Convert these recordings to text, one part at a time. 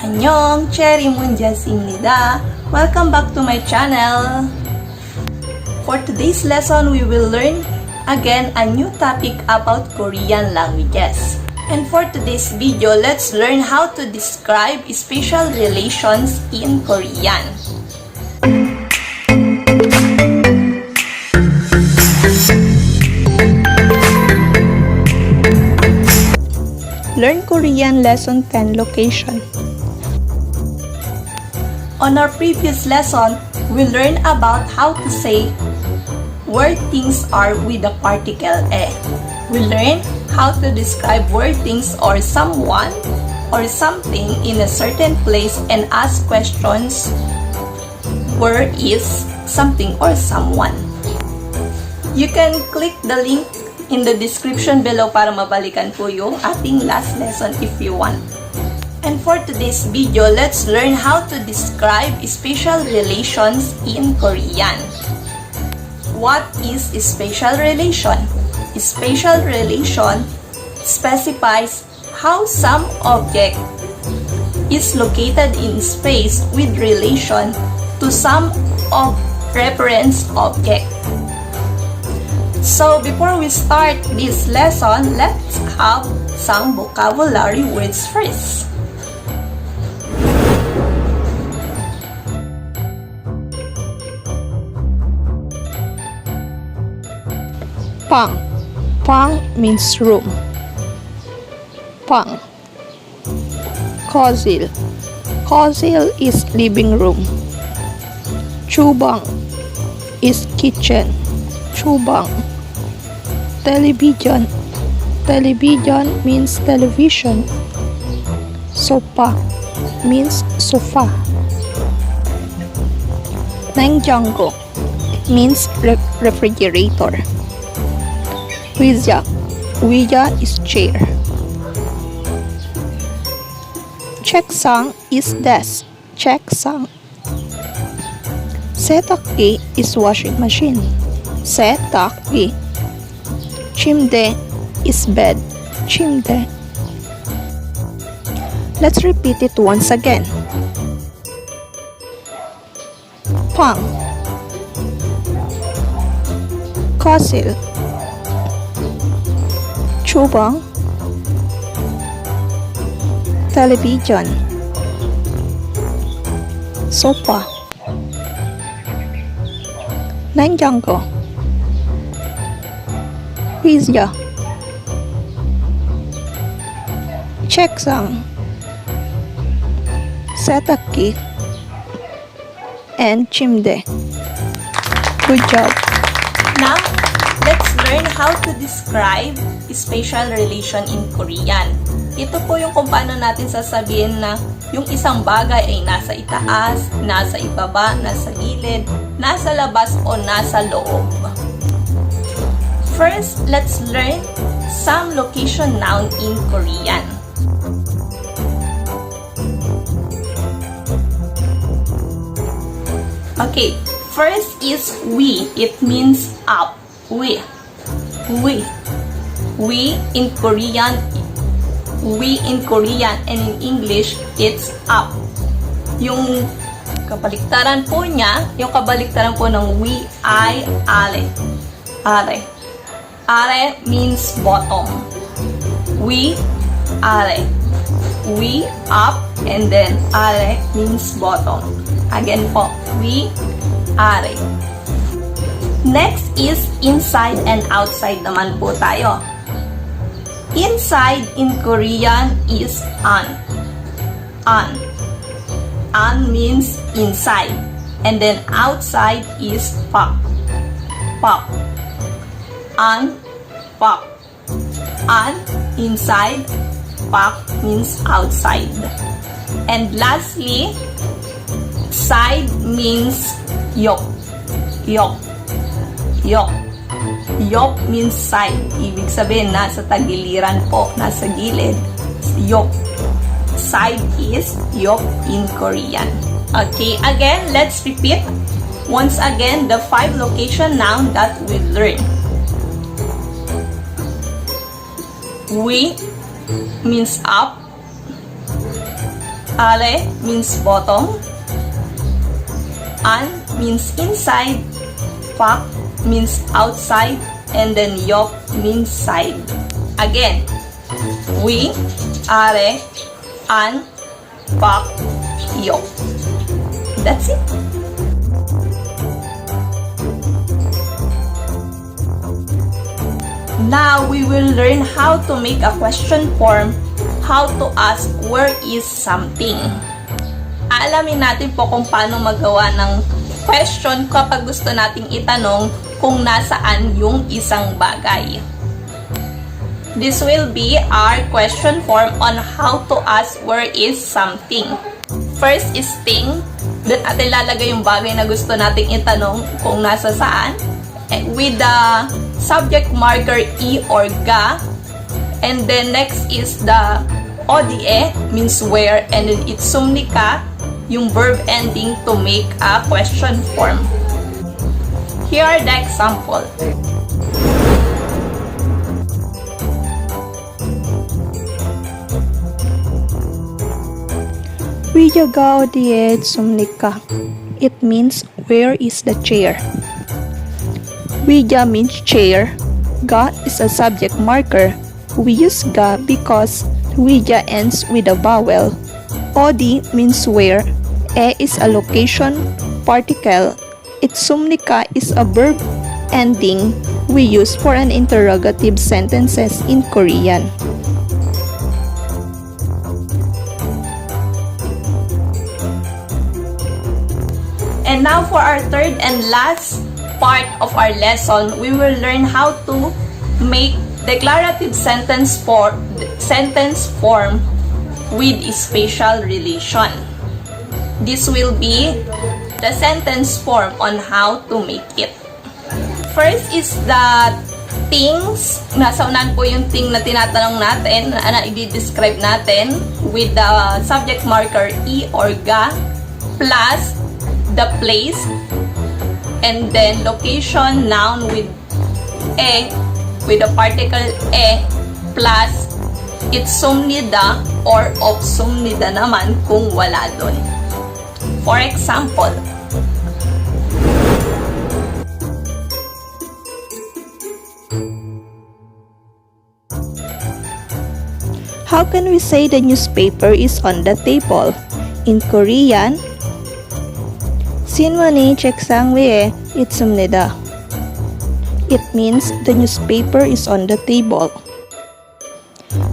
Annyeong, Cherry Munjasimnida. Welcome back to my channel. For today's lesson, we will learn again a new topic about Korean languages. And for today's video, let's learn how to describe spatial relations in Korean. Learn Korean Lesson 10 Location. On our previous lesson, we learned about how to say where things are with the particle e. We learned how to describe where things or someone or something in a certain place and ask questions, where is something or someone. You can click the link in the description below para mabalikan po yung ating last lesson if you want. And for today's video, let's learn how to describe spatial relations in Korean. What is spatial relation? Spatial relation specifies how some object is located in space with relation to some of reference object. So before we start this lesson, let's have some vocabulary words first. Pang. Pang means room. Pang. Kosil. Kosil is living room. Chubang is kitchen. Chubang. Television. Television means television. Sofa means sofa. Nengjanggo means refrigerator. Wija. Wija is chair. Checksang is desk. Checksang. Setakgi is washing machine. Setakgi. Chimde is bed. Chimde. Let's repeat it once again. Pang. Kosil. Chubang. Television. Sofa. Nengjanggo. Pizza. Checksang. Setakgi. And chimde. Good job. Now, let's learn how to describe spatial relation in Korean. Ito po yung kung paano natin sasabihin na yung isang bagay ay nasa itaas, nasa ibaba, nasa gilid, nasa labas o nasa loob. First, let's learn some location noun in Korean. Okay, first is we. It means up. We. We in Korean and in English, it's up. Yung kabaliktaran po niya, yung kabaliktaran po ng we ay are. Are. Are means bottom. We are. We up and then are means bottom. Again po, we are. Next is inside and outside naman po tayo. Inside in Korean is an. An. An means inside. And then outside is pak. Pak. An, pak. An, inside. Pak means outside. And lastly, side means yok. Yok. Yok. Yok means side. Ibig sabihin, nasa tagiliran po, nasa gilid. Yok. Side is yok in Korean. Okay, again, let's repeat once again the 5 location noun that we learned. We means up. Ale means bottom. An means inside. Pak means outside. And then yop means side. Again, we, are, an, pak, yop. That's it. Now, we will learn how to make a question form, how to ask where is something. Aalamin natin po kung paano magawa ng question kapag gusto nating itanong kung nasaan yung isang bagay. This will be our question form on how to ask where is something. First is thing. Doon atin lalagay yung bagay na gusto nating itanong kung nasa saan. With the subject marker I or ga. And then next is the ODE, means where. And then itsumni ka, yung verb ending to make a question form. Here are the example. Wijaga ODE itsumni ka. It means where is the chair. Wija means chair. Ga is a subject marker. We use ga because wija ends with a vowel. Odi means where. E is a location particle. Itsumnika is a verb ending we use for an interrogative sentences in Korean. And now for our third and last part of our lesson, we will learn how to make declarative sentence form with spatial relation. This will be the sentence form on how to make it. First is the things. Nasa unan po yung thing na tinatanong natin, na i-describe natin with the subject marker I or ga plus the place. And then location, noun with with the particle plus itsumnida or obsumnida naman kung wala doon. For example, how can we say the newspaper is on the table? In Korean, 신문이 책상 위에 있습니다. It means the newspaper is on the table.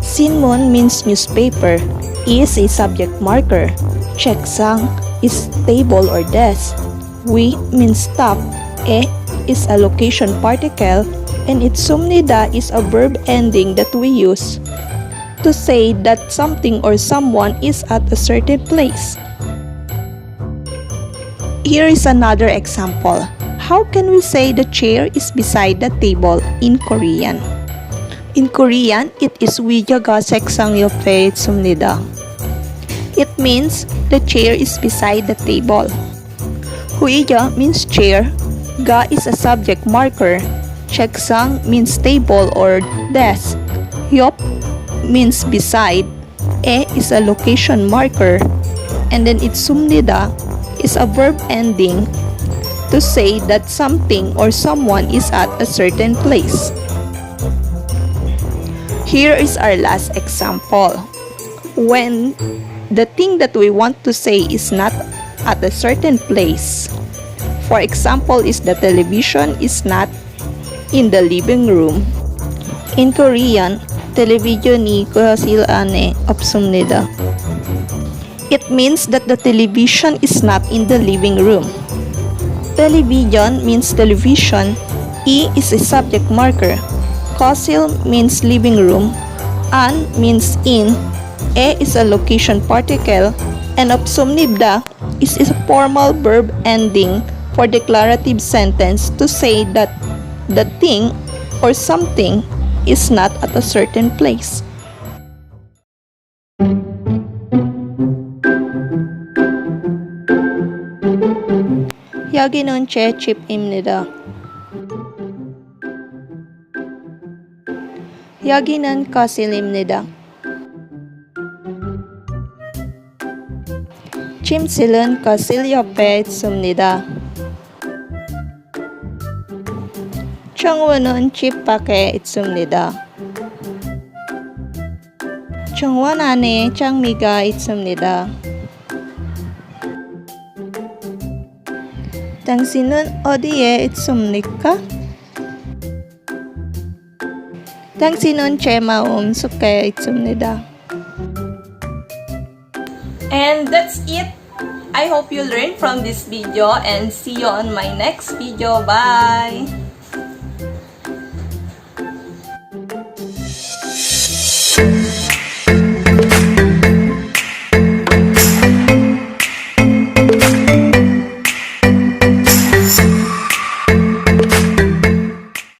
신문 means newspaper. Is a subject marker. 책상 is table or desk. 위 means top. E is a location particle. And 있습니다 is a verb ending that we use to say that something or someone is at a certain place. Here is another example. How can we say the chair is beside the table in Korean? In Korean, it is 위자가 책상 옆에 있습니다. It means the chair is beside the table. 위자 means chair. Ga is a subject marker. 책상 means table or desk. 옆 means beside. E is a location marker. And then 있습니다 is a verb ending to say that something or someone is at a certain place. Here is our last example. When the thing that we want to say is not at a certain place. For example, is the television is not in the living room. In Korean, television이 거실안에 없습니다. It means that the television is not in the living room. Television means television. I is a subject marker. Kosil means living room. An means in. E is a location particle. And obsumnibda is a formal verb ending for declarative sentence to say that the thing or something is not at a certain place. 여기는 제 집입니다. 여기는 거실입니다. 침실은 거실 옆에 있습니다. 정원은 집 밖에 있습니다. 정원 안에 장미가 있습니다. 당신은 어디에 있습니까? 당신은 제 마음 속에 있습니다. And that's it. I hope you learned from this video and see you on my next video. Bye!